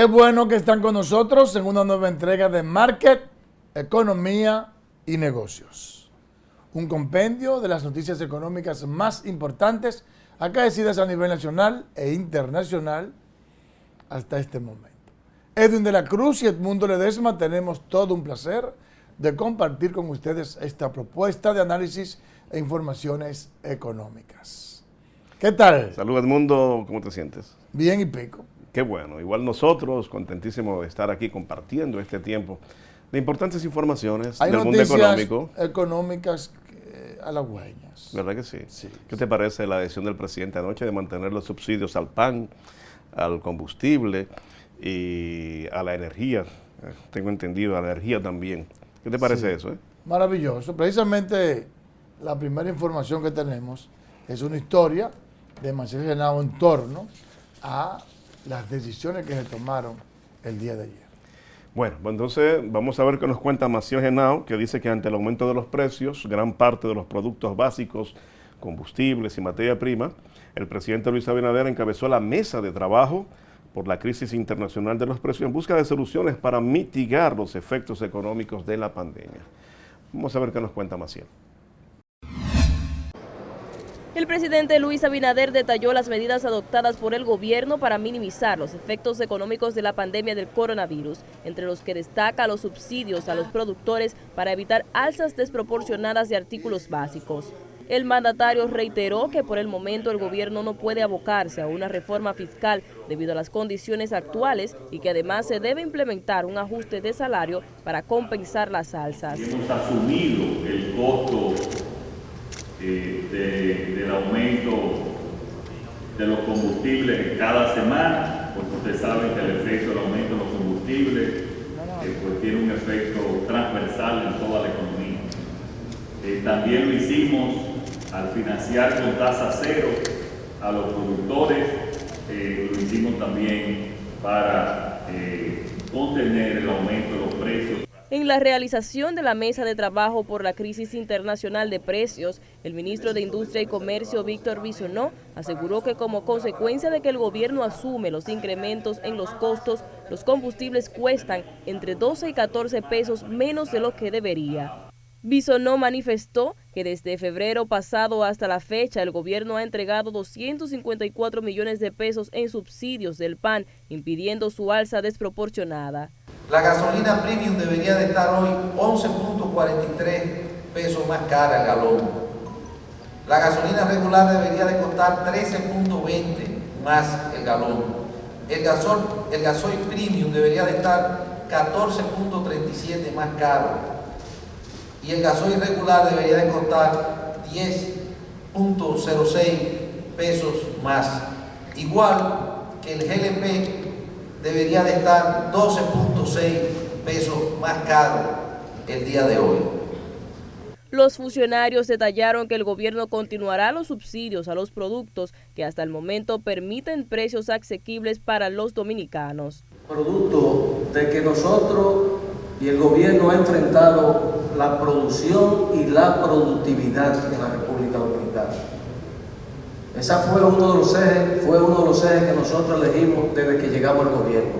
Qué bueno que están con nosotros en una nueva entrega de Market, Economía y Negocios. Un compendio de las noticias económicas más importantes acaecidas a nivel nacional e internacional hasta este momento. Edwin de la Cruz y Edmundo Ledesma tenemos todo un placer de compartir con ustedes esta propuesta de análisis e informaciones económicas. ¿Qué tal? Salud, Edmundo, ¿cómo te sientes? Bien y pico. Qué bueno, igual nosotros, contentísimos de estar aquí compartiendo este tiempo de importantes informaciones Hay del mundo económico. económicas halagüeñas. ¿Verdad que sí? Sí. ¿Qué te parece la decisión del presidente anoche de mantener los subsidios al pan, al combustible y a la energía? Tengo entendido, a la energía también. ¿Qué te parece eso? Maravilloso. Precisamente la primera información que tenemos es una historia de Marcel Genao en torno a las decisiones que se tomaron el día de ayer. Bueno, pues entonces vamos a ver qué nos cuenta Maciel Genao, que dice que ante el aumento de los precios, gran parte de los productos básicos, combustibles y materia prima, el presidente Luis Abinader encabezó la mesa de trabajo por la crisis internacional de los precios en busca de soluciones para mitigar los efectos económicos de la pandemia. Vamos a ver qué nos cuenta Maciel. El presidente Luis Abinader detalló las medidas adoptadas por el gobierno para minimizar los efectos económicos de la pandemia del coronavirus, entre los que destaca los subsidios a los productores para evitar alzas desproporcionadas de artículos básicos. El mandatario reiteró que por el momento el gobierno no puede abocarse a una reforma fiscal debido a las condiciones actuales y que además se debe implementar un ajuste de salario para compensar las alzas. Hemos asumido el costo del aumento de los combustibles cada semana, porque ustedes saben que el efecto del aumento de los combustibles pues tiene un efecto transversal en toda la economía. También lo hicimos al financiar con tasa cero a los productores, lo hicimos también para contener el aumento de los precios. En la realización de la mesa de trabajo por la crisis internacional de precios, el ministro de Industria y Comercio, Víctor Bisonó, aseguró que como consecuencia de que el gobierno asume los incrementos en los costos, los combustibles cuestan entre 12 y 14 pesos menos de lo que debería. Bisonó manifestó que desde febrero pasado hasta la fecha el gobierno ha entregado 254 millones de pesos en subsidios del pan, impidiendo su alza desproporcionada. La gasolina premium debería de estar hoy 11.43 pesos más cara el galón. La gasolina regular debería de costar 13.20 más el galón. El gasoil premium debería de estar 14.37 más caro. Y el gasoil regular debería de costar 10.06 pesos más. Igual que el GLP debería de estar 12.6 pesos más caro el día de hoy. Los funcionarios detallaron que el gobierno continuará los subsidios a los productos que hasta el momento permiten precios asequibles para los dominicanos. Producto de que nosotros y el gobierno ha enfrentado la producción y la productividad en la República Dominicana. Esa fue uno de los ejes que nosotros elegimos desde que llegamos al gobierno.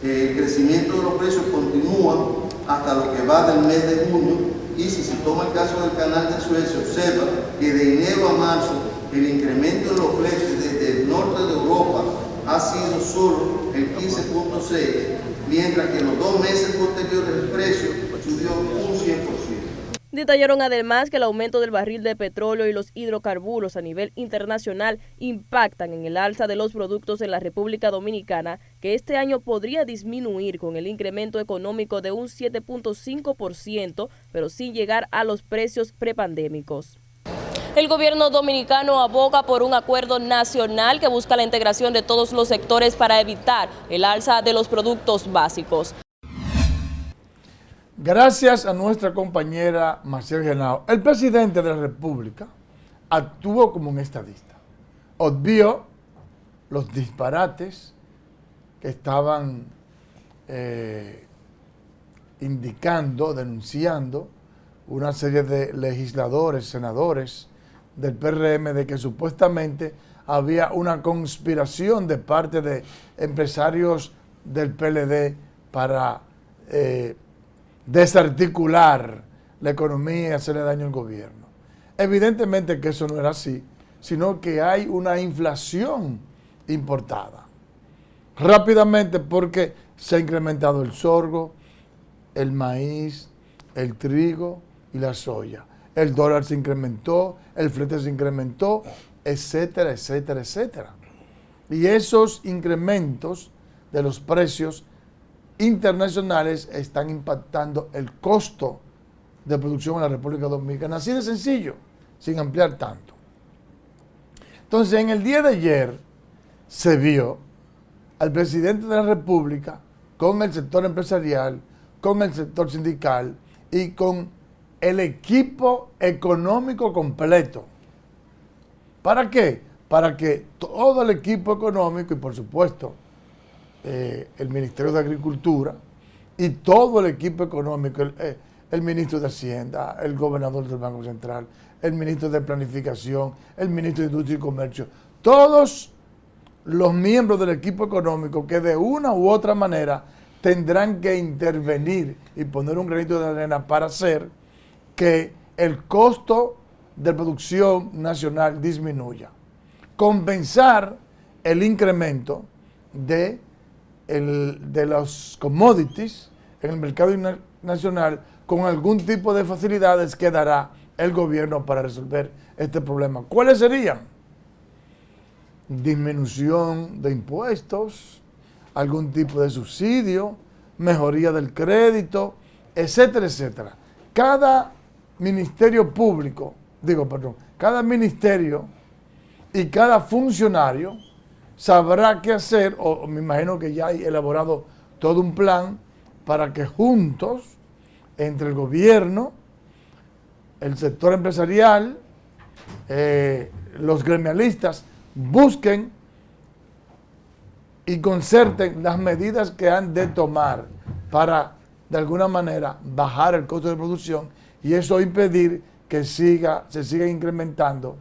El crecimiento de los precios continúa hasta lo que va del mes de junio y si se toma el caso del canal de Suez, se observa que de enero a marzo el incremento de los precios desde el norte de Europa ha sido solo el 15.6%, mientras que en los 2 meses posteriores el precio subió un 100%. Detallaron además que el aumento del barril de petróleo y los hidrocarburos a nivel internacional impactan en el alza de los productos en la República Dominicana, que este año podría disminuir con el incremento económico de un 7.5%, pero sin llegar a los precios prepandémicos. El gobierno dominicano aboga por un acuerdo nacional que busca la integración de todos los sectores para evitar el alza de los productos básicos. Gracias a nuestra compañera Maciel Genao, el presidente de la República actuó como un estadista. Obvió los disparates que estaban indicando, denunciando una serie de legisladores, senadores del PRM de que supuestamente había una conspiración de parte de empresarios del PLD para desarticular la economía y hacerle daño al gobierno. Evidentemente que eso no era así, sino que hay una inflación importada. Rápidamente porque se ha incrementado el sorgo, el maíz, el trigo y la soya. El dólar se incrementó, el flete se incrementó, etcétera, etcétera, etcétera. Y esos incrementos de los precios internacionales están impactando el costo de producción en la República Dominicana. Así de sencillo, sin ampliar tanto. Entonces, en el día de ayer se vio al presidente de la República con el sector empresarial, con el sector sindical y con el equipo económico completo. ¿Para qué? Para que todo el equipo económico y por supuesto el Ministerio de Agricultura y todo el equipo económico, el ministro de Hacienda, el gobernador del Banco Central, el ministro de Planificación, el ministro de Industria y Comercio, todos los miembros del equipo económico que de una u otra manera tendrán que intervenir y poner un granito de arena para hacer que el costo de producción nacional disminuya. Compensar el incremento de los commodities en el mercado nacional con algún tipo de facilidades que dará el gobierno para resolver este problema. ¿Cuáles serían? Disminución de impuestos, algún tipo de subsidio, mejoría del crédito, etcétera, etcétera. Cada ministerio público, cada ministerio y cada funcionario sabrá qué hacer, o me imagino que ya hay elaborado todo un plan para que juntos, entre el gobierno, el sector empresarial, los gremialistas, busquen y concerten las medidas que han de tomar para, de alguna manera, bajar el costo de producción y eso impedir que se sigan incrementando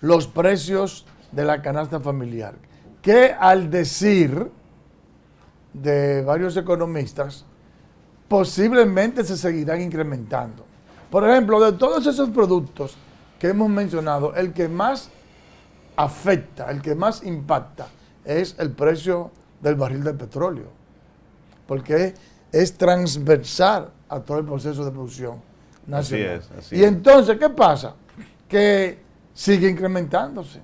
los precios de la canasta familiar, que al decir de varios economistas, posiblemente se seguirán incrementando. Por ejemplo, de todos esos productos que hemos mencionado, el que más afecta, el que más impacta, es el precio del barril de petróleo, porque es transversal a todo el proceso de producción nacional. Así y entonces, ¿qué pasa? Que sigue incrementándose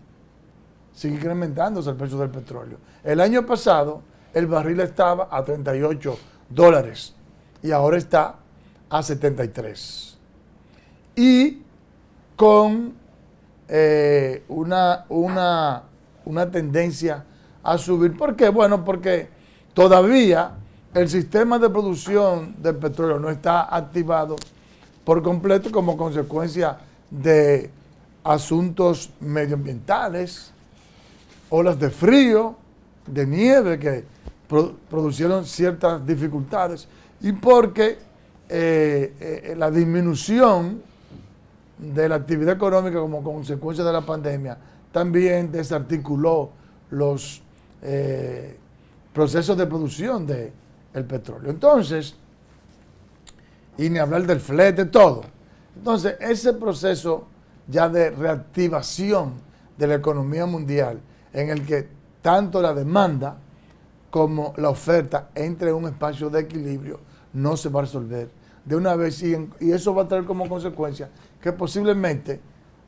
el precio del petróleo. El año pasado, el barril estaba a $38 y ahora está a 73. Y con una tendencia a subir. ¿Por qué? Bueno, porque todavía el sistema de producción del petróleo no está activado por completo como consecuencia de asuntos medioambientales, olas de frío, de nieve que produjeron ciertas dificultades y porque la disminución de la actividad económica como consecuencia de la pandemia también desarticuló los procesos de producción del petróleo. Entonces, y ni hablar del flete, todo. Entonces, ese proceso ya de reactivación de la economía mundial, en el que tanto la demanda como la oferta entre en un espacio de equilibrio, no se va a resolver de una vez. Y eso va a traer como consecuencia que posiblemente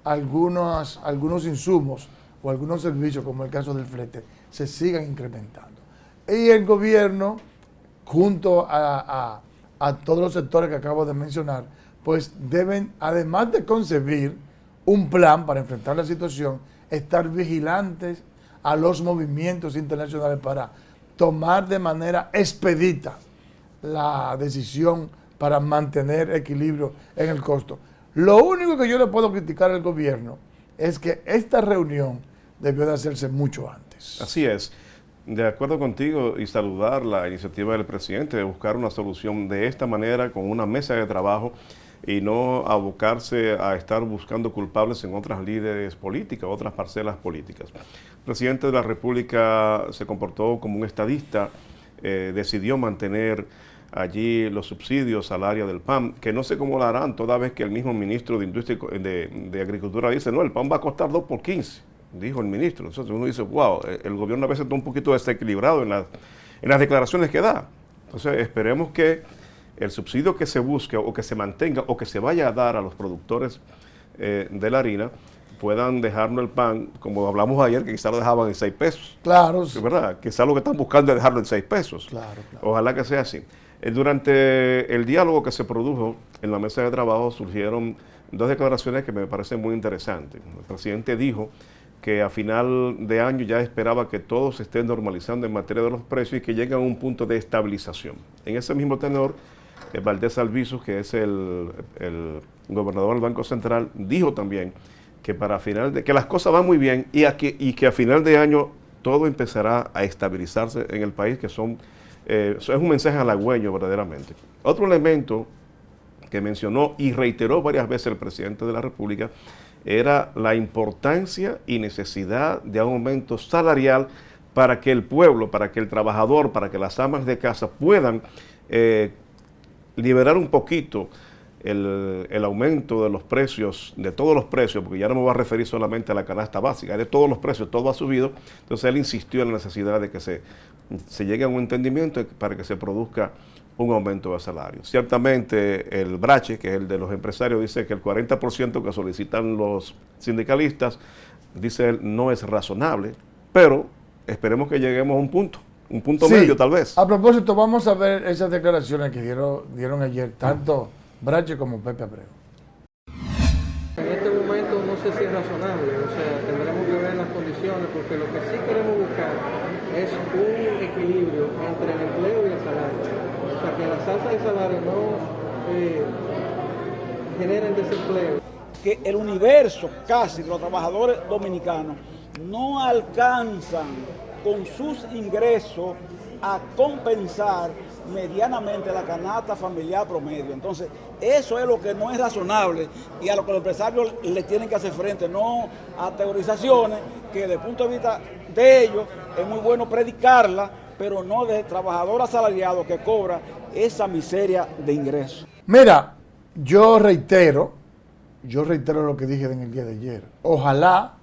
algunos insumos o algunos servicios, como el caso del flete, se sigan incrementando. Y el gobierno, junto a todos los sectores que acabo de mencionar, pues deben, además de concebir un plan para enfrentar la situación, estar vigilantes a los movimientos internacionales para tomar de manera expedita la decisión para mantener equilibrio en el costo. Lo único que yo le puedo criticar al gobierno es que esta reunión debió de hacerse mucho antes. Así es. De acuerdo contigo y saludar la iniciativa del presidente de buscar una solución de esta manera con una mesa de trabajo y no abocarse a estar buscando culpables en otras líderes políticas, otras parcelas políticas. El presidente de la República se comportó como un estadista, decidió mantener allí los subsidios al área del pan, que no sé cómo lo harán toda vez que el mismo ministro de Industria de Agricultura dice, no, el pan va a costar 2 por 15, dijo el ministro. Entonces uno dice, wow, el gobierno a veces está un poquito desequilibrado en las declaraciones que da. Entonces esperemos que el subsidio que se busque o que se mantenga o que se vaya a dar a los productores de la harina puedan dejarnos el pan, como hablamos ayer, que quizás lo dejaban en 6 pesos. Claro. Es verdad, quizás lo que están buscando es dejarlo en 6 pesos. Claro. Ojalá que sea así. Durante el diálogo que se produjo en la mesa de trabajo surgieron 2 declaraciones que me parecen muy interesantes. El presidente dijo que a final de año ya esperaba que todo se esté normalizando en materia de los precios y que lleguen a un punto de estabilización. En ese mismo tenor, Valdés Albizu, que es el gobernador del Banco Central, dijo también que que las cosas van muy bien y que a final de año todo empezará a estabilizarse en el país, que eso es un mensaje halagüeño verdaderamente. Otro elemento que mencionó y reiteró varias veces el presidente de la República era la importancia y necesidad de un aumento salarial para que el pueblo, para que el trabajador, para que las amas de casa puedan liberar un poquito el aumento de los precios, de todos los precios, porque ya no me voy a referir solamente a la canasta básica, de todos los precios, todo ha subido. Entonces él insistió en la necesidad de que se llegue a un entendimiento para que se produzca un aumento de salario. Ciertamente el Brache, que es el de los empresarios, dice que el 40% que solicitan los sindicalistas, dice él, no es razonable, pero esperemos que lleguemos a un punto medio tal vez. A propósito, vamos a ver esas declaraciones que dieron ayer tanto Brache como Pepe Abreu. En este momento no sé si es razonable, o sea, tendremos que ver las condiciones, porque lo que sí queremos buscar es un equilibrio entre el empleo y el salario. O sea, que las alzas de salario no generen desempleo. Que el universo casi de los trabajadores dominicanos no alcanzan con sus ingresos a compensar medianamente la canasta familiar promedio. Entonces, eso es lo que no es razonable y a lo que los empresarios le tienen que hacer frente, no a teorizaciones que desde el punto de vista de ellos es muy bueno predicarla, pero no de trabajador asalariado que cobra esa miseria de ingresos. Mira, yo reitero lo que dije en el día de ayer. Ojalá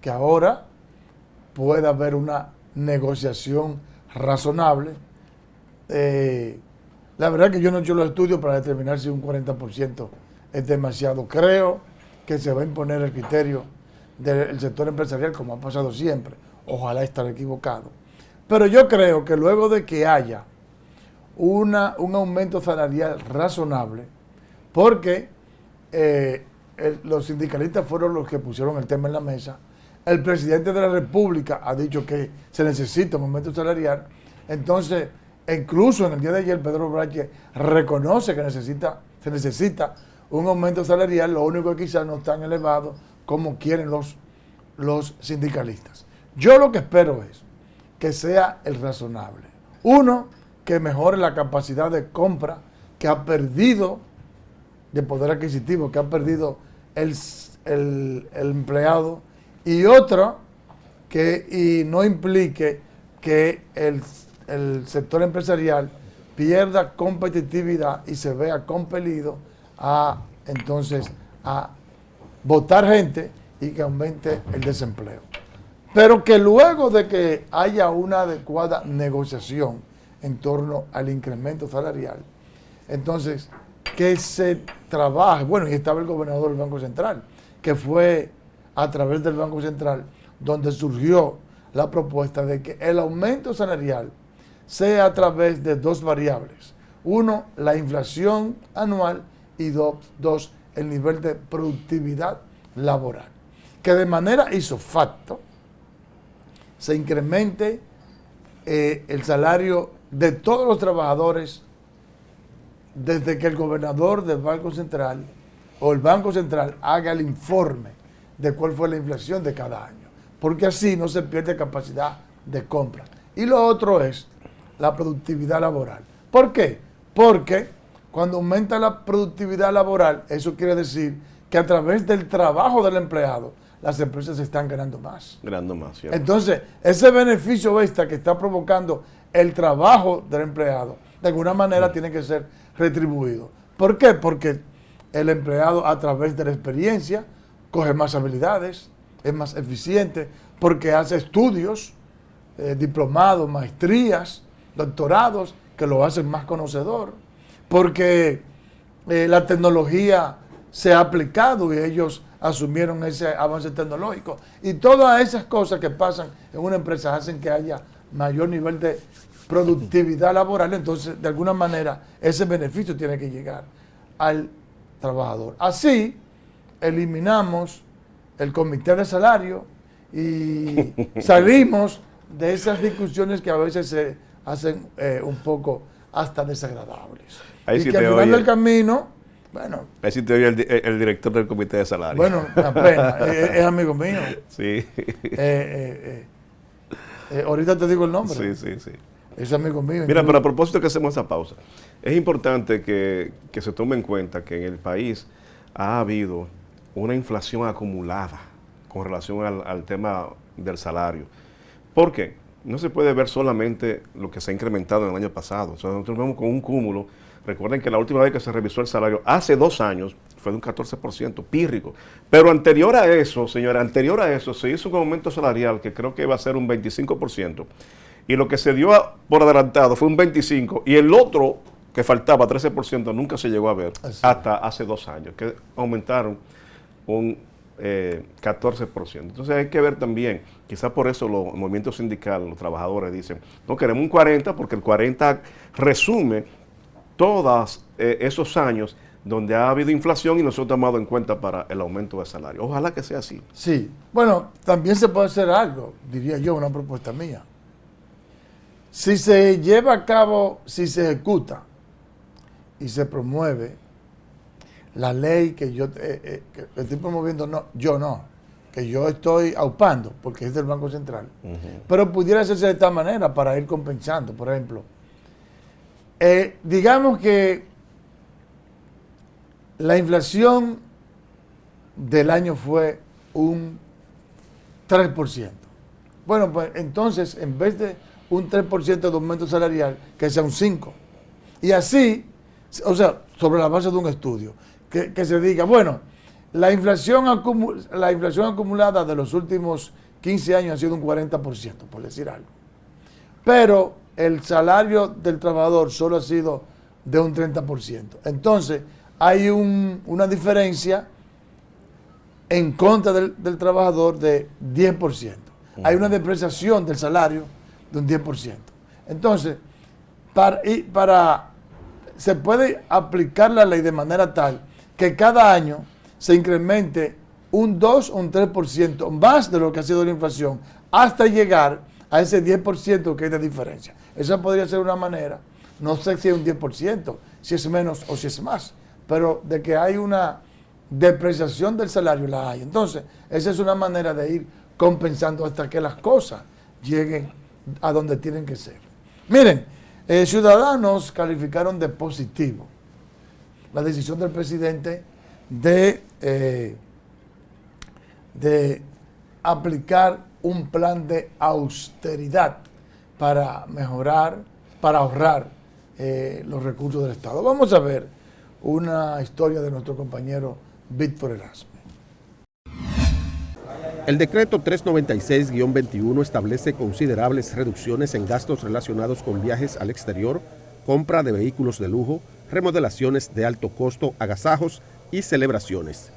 que ahora pueda haber una negociación razonable. La verdad que yo no he hecho los estudios para determinar si un 40% es demasiado. Creo que se va a imponer el criterio del sector empresarial, como ha pasado siempre. Ojalá estar equivocado. Pero yo creo que luego de que haya un aumento salarial razonable, porque los sindicalistas fueron los que pusieron el tema en la mesa, el presidente de la República ha dicho que se necesita un aumento salarial, entonces incluso en el día de ayer Pedro Brache reconoce que se necesita un aumento salarial, lo único que quizás no es tan elevado como quieren los sindicalistas. Yo lo que espero es que sea el razonable. Uno, que mejore la capacidad de compra que ha perdido, de poder adquisitivo, que ha perdido el empleado, y otro, que no implique que el sector empresarial pierda competitividad y se vea compelido entonces a votar gente y que aumente el desempleo. Pero que luego de que haya una adecuada negociación en torno al incremento salarial, entonces que se trabaje, bueno, y estaba el gobernador del Banco Central, que fue a través del Banco Central donde surgió la propuesta de que el aumento salarial sea a través de 2 variables. Uno, la inflación anual y dos, el nivel de productividad laboral. Que de manera isofacto se incremente el salario de todos los trabajadores desde que el gobernador del Banco Central o el Banco Central haga el informe de cuál fue la inflación de cada año, porque así no se pierde capacidad de compra. Y lo otro es la productividad laboral. ¿Por qué? Porque cuando aumenta la productividad laboral, eso quiere decir que a través del trabajo del empleado, las empresas están ganando más. Ganando más, ¿cierto? Entonces, ese beneficio extra que está provocando el trabajo del empleado, de alguna manera tiene que ser retribuido. ¿Por qué? Porque el empleado, a través de la experiencia, coge más habilidades, es más eficiente, porque hace estudios, diplomados, maestrías, doctorados, que lo hacen más conocedor, porque la tecnología se ha aplicado y ellos asumieron ese avance tecnológico. Y todas esas cosas que pasan en una empresa hacen que haya mayor nivel de productividad laboral. Entonces, de alguna manera, ese beneficio tiene que llegar al trabajador. Así, eliminamos el comité de salario y salimos de esas discusiones que a veces se hacen un poco hasta desagradables. Ahí y sí que al te final oye. del camino, bueno, Ahí sí te oye el director del comité de salario. bueno, apenas, es amigo mío. Sí. Ahorita te digo el nombre. Sí, sí, sí. Es amigo mío. Mira, pero a propósito que hacemos esa pausa, es importante que se tome en cuenta que en el país ha habido una inflación acumulada con relación al tema del salario. ¿Por qué? No se puede ver solamente lo que se ha incrementado en el año pasado. O sea, nosotros vemos con un cúmulo. Recuerden que la última vez que se revisó el salario, hace 2 años, fue de un 14%, pírrico. Pero anterior a eso, señora, anterior a eso, se hizo un aumento salarial que creo que iba a ser un 25%. Y lo que se dio por adelantado fue un 25%. Y el otro, que faltaba, 13%, nunca se llegó a ver hasta hace 2 años, que aumentaron un 14%. Entonces hay que ver también, quizás por eso los movimientos sindicales, los trabajadores dicen, no queremos un 40%, porque el 40% resume todos esos años donde ha habido inflación y no se ha tomado en cuenta para el aumento de salario. Ojalá que sea así. Sí, bueno, también se puede hacer algo, diría yo, una propuesta mía. Si se lleva a cabo, si se ejecuta y se promueve la ley que yo que estoy promoviendo, que yo estoy aupando, porque es del Banco Central, pero pudiera hacerse de esta manera para ir compensando. Por ejemplo, digamos que la inflación del año fue un 3%. Bueno, pues entonces, en vez de un 3% de aumento salarial, que sea un 5%. Y así, o sea, sobre la base de un estudio, que se diga, bueno, la inflación acumulada de los últimos 15 años ha sido un 40%, por decir algo. Pero el salario del trabajador solo ha sido de un 30%. Entonces, hay una diferencia en contra del trabajador de 10%. Hay una depreciación del salario de un 10%. Entonces, se puede aplicar la ley de manera tal que cada año se incremente un 2 o un 3% más de lo que ha sido la inflación, hasta llegar a ese 10% que hay de diferencia. Esa podría ser una manera, no sé si es un 10%, si es menos o si es más, pero de que hay una depreciación del salario, la hay. Entonces, esa es una manera de ir compensando hasta que las cosas lleguen a donde tienen que ser. Miren, ciudadanos calificaron de positivo la decisión del presidente de aplicar un plan de austeridad para mejorar, para ahorrar los recursos del Estado. Vamos a ver una historia de nuestro compañero Víctor Erasmo. El decreto 396-21 establece considerables reducciones en gastos relacionados con viajes al exterior, compra de vehículos de lujo, remodelaciones de alto costo, agasajos y celebraciones.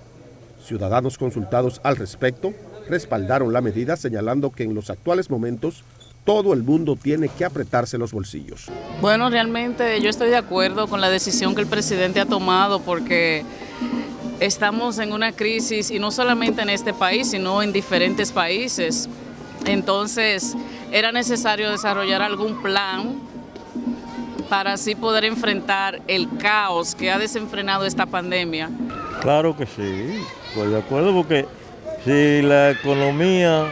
Ciudadanos consultados al respecto respaldaron la medida, señalando que en los actuales momentos todo el mundo tiene que apretarse los bolsillos. Bueno, realmente yo estoy de acuerdo con la decisión que el presidente ha tomado, porque estamos en una crisis, y no solamente en este país, sino en diferentes países. Entonces, era necesario desarrollar algún plan para así poder enfrentar el caos que ha desenfrenado esta pandemia. Claro que sí, estoy de acuerdo, porque si la economía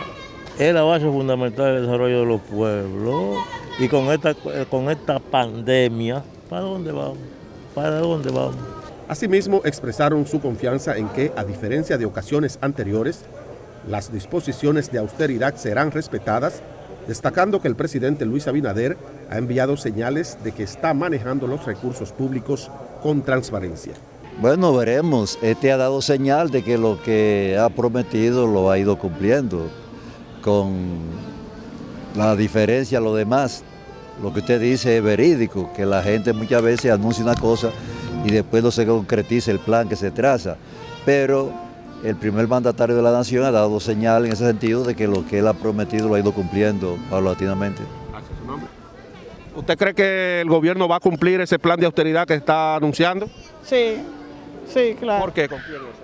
es la base fundamental del desarrollo de los pueblos, y con esta pandemia, ¿para dónde vamos? ¿para dónde vamos? Asimismo, expresaron su confianza en que, a diferencia de ocasiones anteriores, las disposiciones de austeridad serán respetadas, destacando que el presidente Luis Abinader ha enviado señales de que está manejando los recursos públicos con transparencia. Bueno, veremos. Ha dado señal de que lo que ha prometido lo ha ido cumpliendo. Con la diferencia a lo demás, lo que usted dice es verídico, que la gente muchas veces anuncia una cosa y después no se concretiza el plan que se traza. Pero el primer mandatario de la nación ha dado señal en ese sentido de que lo que él ha prometido lo ha ido cumpliendo paulatinamente. ¿Usted cree que el gobierno va a cumplir ese plan de austeridad que está anunciando? Sí, sí, claro. ¿Por qué confía en eso?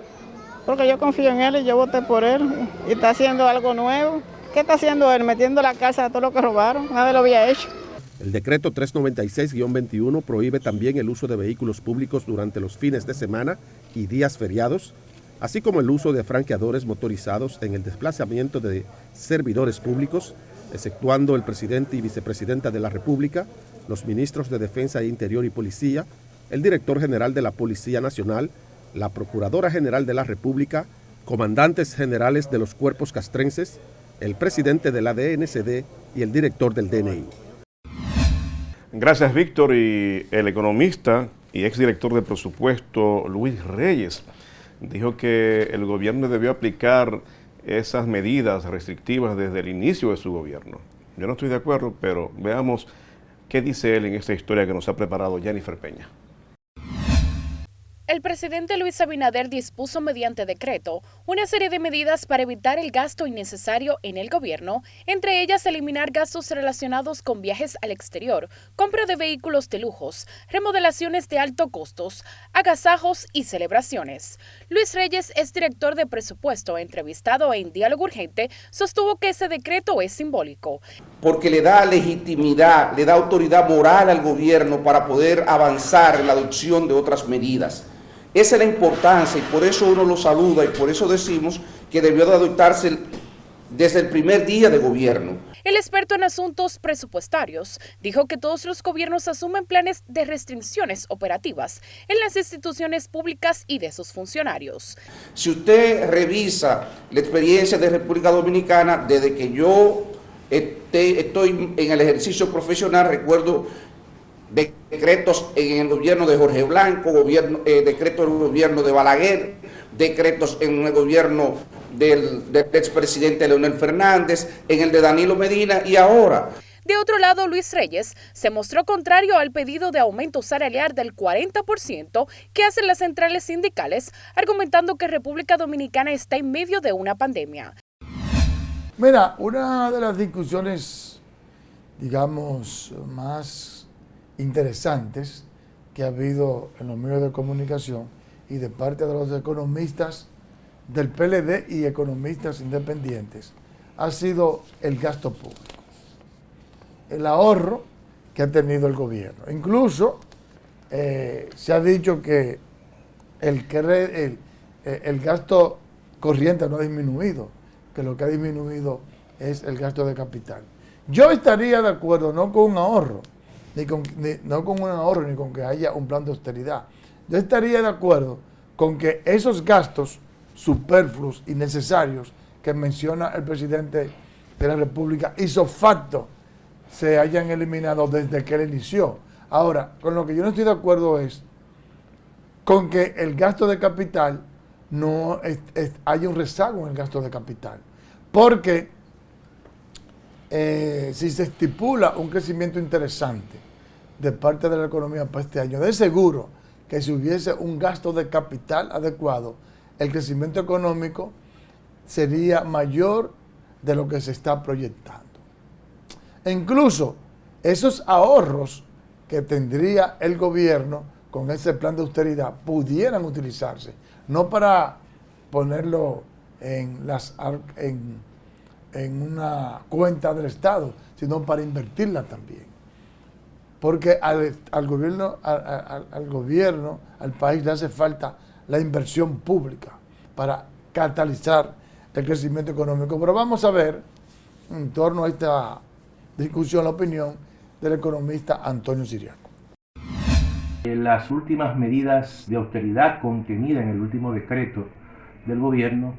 Porque yo confío en él y yo voté por él y está haciendo algo nuevo. ¿Qué está haciendo él? Metiendo la casa a todo lo que robaron. Nadie lo había hecho. El decreto 396-21 prohíbe también el uso de vehículos públicos durante los fines de semana y días feriados, así como el uso de franqueadores motorizados en el desplazamiento de servidores públicos, exceptuando el presidente y vicepresidenta de la República, los ministros de Defensa e Interior y Policía, el director general de la Policía Nacional, la Procuradora General de la República, comandantes generales de los cuerpos castrenses, el presidente de la DNCD y el director del DNI. Gracias, Víctor. Y el economista y exdirector de presupuesto Luis Reyes dijo que el gobierno debió aplicar esas medidas restrictivas desde el inicio de su gobierno. Yo no estoy de acuerdo, pero veamos qué dice él en esta historia que nos ha preparado Jennifer Peña. El presidente Luis Abinader dispuso mediante decreto una serie de medidas para evitar el gasto innecesario en el gobierno, entre ellas eliminar gastos relacionados con viajes al exterior, compra de vehículos de lujos, remodelaciones de alto costos, agasajos y celebraciones. Luis Reyes, es director de presupuesto, entrevistado en Diálogo Urgente, sostuvo que ese decreto es simbólico. Porque le da legitimidad, le da autoridad moral al gobierno para poder avanzar en la adopción de otras medidas. Esa es la importancia y por eso uno lo saluda y por eso decimos que debió de adoptarse desde el primer día de gobierno. El experto en asuntos presupuestarios dijo que todos los gobiernos asumen planes de restricciones operativas en las instituciones públicas y de sus funcionarios. Si usted revisa la experiencia de República Dominicana, desde que yo estoy en el ejercicio profesional, recuerdo decretos en el gobierno de Jorge Blanco, decretos en el gobierno de Balaguer, decretos en el gobierno del expresidente Leonel Fernández, en el de Danilo Medina y ahora. De otro lado, Luis Reyes se mostró contrario al pedido de aumento salarial del 40% que hacen las centrales sindicales, argumentando que República Dominicana está en medio de una pandemia. Mira, una de las discusiones, digamos, más interesantes que ha habido en los medios de comunicación y de parte de los economistas del PLD y economistas independientes ha sido el gasto público, el ahorro que ha tenido el gobierno. Incluso se ha dicho que el gasto corriente no ha disminuido, que lo que ha disminuido es el gasto de capital. Yo estaría de acuerdo no con un ahorro, ni con que haya un plan de austeridad. Yo estaría de acuerdo con que esos gastos superfluos y necesarios que menciona el presidente de la República ipso facto se hayan eliminado desde que él inició. Ahora, con lo que yo no estoy de acuerdo es con que el gasto de capital no haya un rezago en el gasto de capital. Porque si se estipula un crecimiento interesante de parte de la economía para este año, de seguro que si hubiese un gasto de capital adecuado, el crecimiento económico sería mayor de lo que se está proyectando. E incluso esos ahorros que tendría el gobierno con ese plan de austeridad pudieran utilizarse, no para ponerlo en una cuenta del Estado, sino para invertirla también. Porque al gobierno, al país le hace falta la inversión pública para catalizar el crecimiento económico. Pero vamos a ver, en torno a esta discusión, la opinión del economista Antonio Siriaco. Las últimas medidas de austeridad contenidas en el último decreto del gobierno,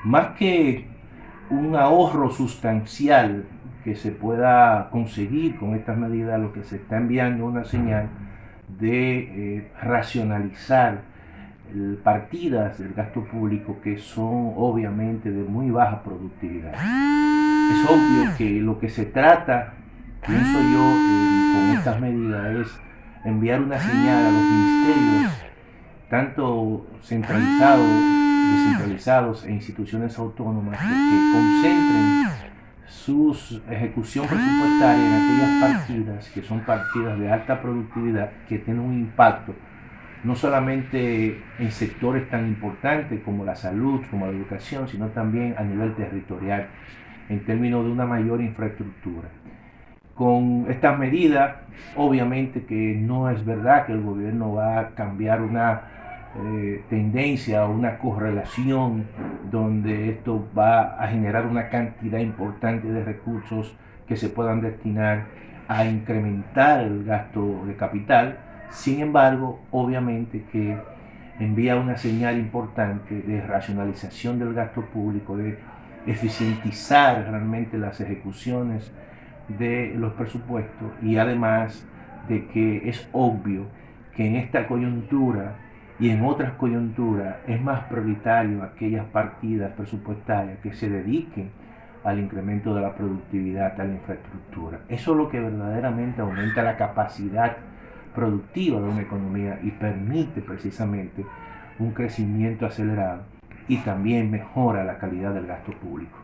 más que un ahorro sustancial que se pueda conseguir con estas medidas, lo que se está enviando es una señal de racionalizar partidas del gasto público que son obviamente de muy baja productividad. Es obvio que lo que se trata, pienso yo, con estas medidas es enviar una señal a los ministerios, tanto centralizados, descentralizados e instituciones autónomas, que concentren su ejecución presupuestaria en aquellas partidas que son partidas de alta productividad, que tienen un impacto no solamente en sectores tan importantes como la salud, como la educación, sino también a nivel territorial, en términos de una mayor infraestructura. Con estas medidas, obviamente que no es verdad que el gobierno va a cambiar una tendencia o una correlación donde esto va a generar una cantidad importante de recursos que se puedan destinar a incrementar el gasto de capital. Sin embargo, obviamente que envía una señal importante de racionalización del gasto público, de eficientizar realmente las ejecuciones de los presupuestos, y además de que es obvio que en esta coyuntura y en otras coyunturas es más prioritario aquellas partidas presupuestarias que se dediquen al incremento de la productividad, a la infraestructura. Eso es lo que verdaderamente aumenta la capacidad productiva de una economía y permite precisamente un crecimiento acelerado, y también mejora la calidad del gasto público.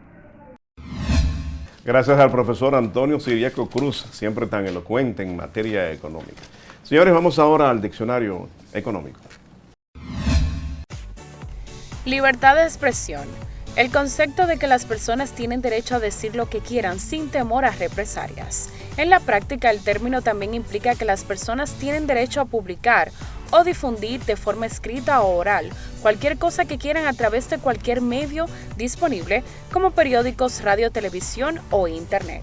Gracias al profesor Antonio Siriaco Cruz, siempre tan elocuente en materia económica. Señores, vamos ahora al diccionario económico. Libertad de expresión. El concepto de que las personas tienen derecho a decir lo que quieran sin temor a represalias. En la práctica, el término también implica que las personas tienen derecho a publicar o difundir de forma escrita o oral cualquier cosa que quieran a través de cualquier medio disponible, como periódicos, radio, televisión o internet.